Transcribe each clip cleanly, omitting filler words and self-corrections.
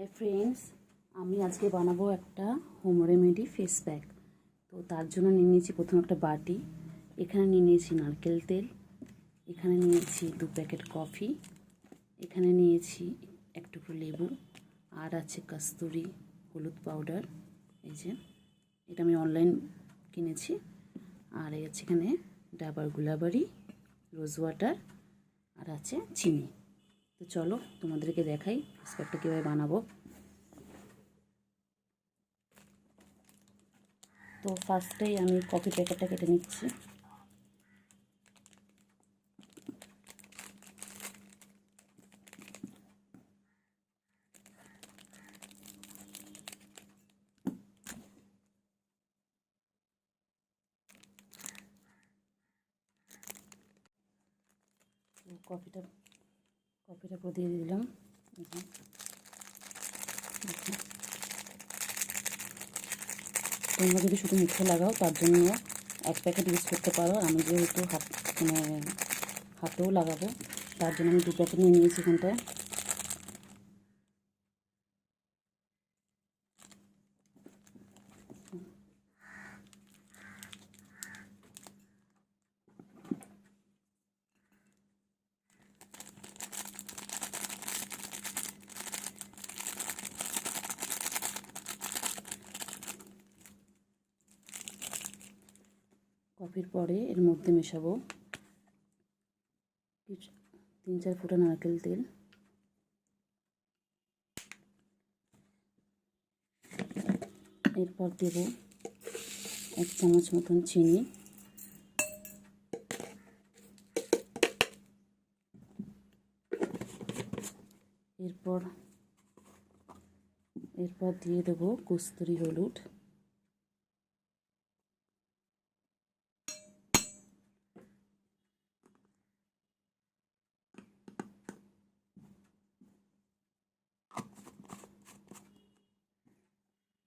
Hi friends, আমি আজকে বানাবো একটা হোম রেমেডি ফেস প্যাক। তো তার জন্য নিয়ে নিয়েছি প্রথমে একটা বাটি। এখানে নিয়ে নিয়েছি নারকেল তেল, এখানে নিয়েছি 2 প্যাকেট কফি, এখানে নিয়েছি এক টুকরো লেবু, আর আছে কস্তুরি হলুদ পাউডার। এই যে এটা আমি অনলাইন কিনেছি। আর এই আছে এখানে ডাবার গুলাবারি, রোজ ওয়াটার, আর আছে চিনি। তো চলো তোমাদেরকে দেখাই ফেস প্যাকটা কীভাবে বানাবো। তো ফার্স্টেই আমি কফি প্যাকেটটা কেটে নিচ্ছি। কফিটা পুরো দিয়ে দিলাম। তোমরা যদি শুধু মুখে লাগাও তার জন্য 1 প্যাকেট ইউজ করতে পারো। আমি যেহেতু হাতেও লাগাবো তার জন্য আমি 2 প্যাকেট নিয়ে নিয়েছি এখানটায়। কফির পরে এর মধ্যে মেশাবো 3-4 ফোঁটা নারকেল তেল, এরপর দেব 1 চামচ মতন চিনি, এরপর দিয়ে দেবো কস্তুরি হলুদ,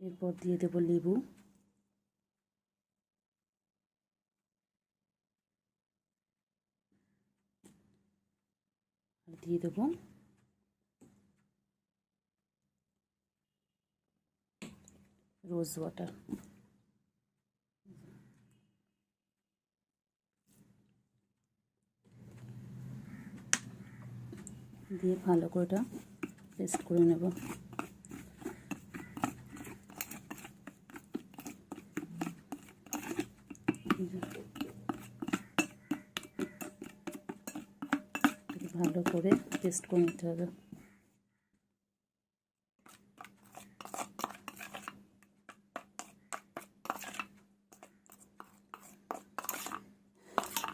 এরপর দিয়ে দেবো লেবু, আর দিয়ে দেবো রোজ ওয়াটার। দিয়ে ভালো করে এটা পেস্ট করে নেব। ভালো করে পেস্ট করে নিতে হবে।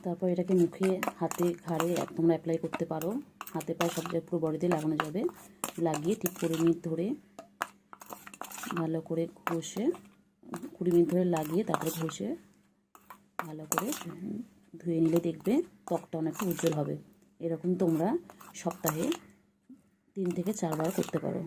তারপর এটাকে মুখে, হাতে, ঘাড়ে তোমরা অ্যাপ্লাই করতে পারো। হাতে পায়ে সব জায়গায় পুরো বডিতে লাগানো যাবে। লাগিয়ে ঠিক 20 মিনিট ধরে ভালো করে ঘষে 20 মিনিট ধরে লাগিয়ে তারপরে ঘষে ভালো করে ধুয়ে নিলে দেখবে ত্বকটা অনেকটা উজ্জ্বল হবে। এরকম তোমরা সপ্তাহে 3 থেকে 4 বার করতে পারো।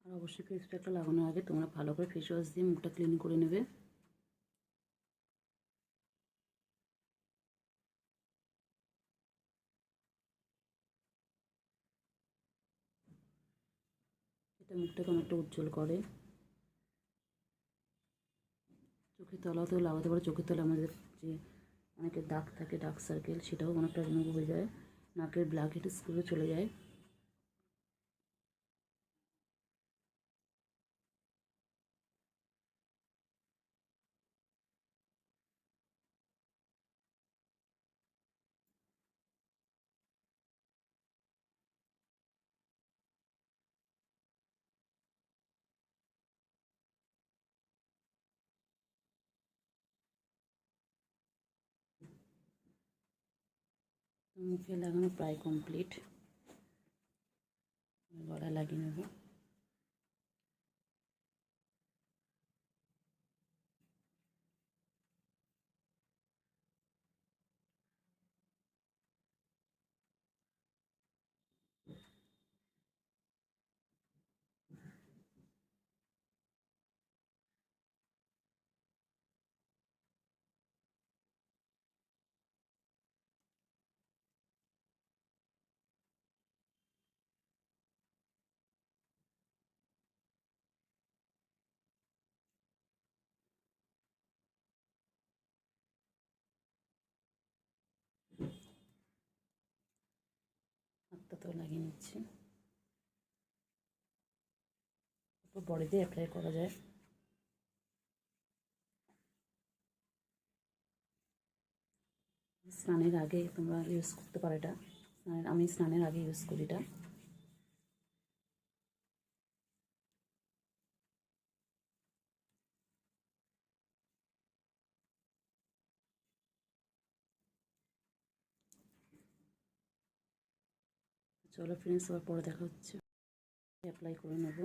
আর অবশ্যই ফেস প্যাকটা লাগানোর আগে তোমরা ভালো করে ফেস ওয়াশ দিয়ে মুখটা ক্লিন করে নেবে। এটা মুখটাকে অনেকটা উজ্জ্বল করে। চোখের তলাতেও লাগাতে পারো। চোখের তলায় আমাদের যে অনেকের দাগ থাকে, ডার্ক সার্কেল, সেটাও অনেকটা রিমুভ হয়ে যায়। নাকের ব্ল্যাক হেডসগুলো চলে যায়। মুখে লাগানো প্রায় কমপ্লিট। গলায় লাগিয়ে নেব। হাতটাতেও লাগিয়ে নিচ্ছি। বডিতে অ্যাপ্লাই করা যায়। স্নানের আগে তোমরা ইউজ করতে পারো এটা। আমি স্নানের আগে ইউজ করি এটা। চলো ফ্রেন্ডস, আবার পরে দেখা হচ্ছে। অ্যাপ্লাই করে নেব।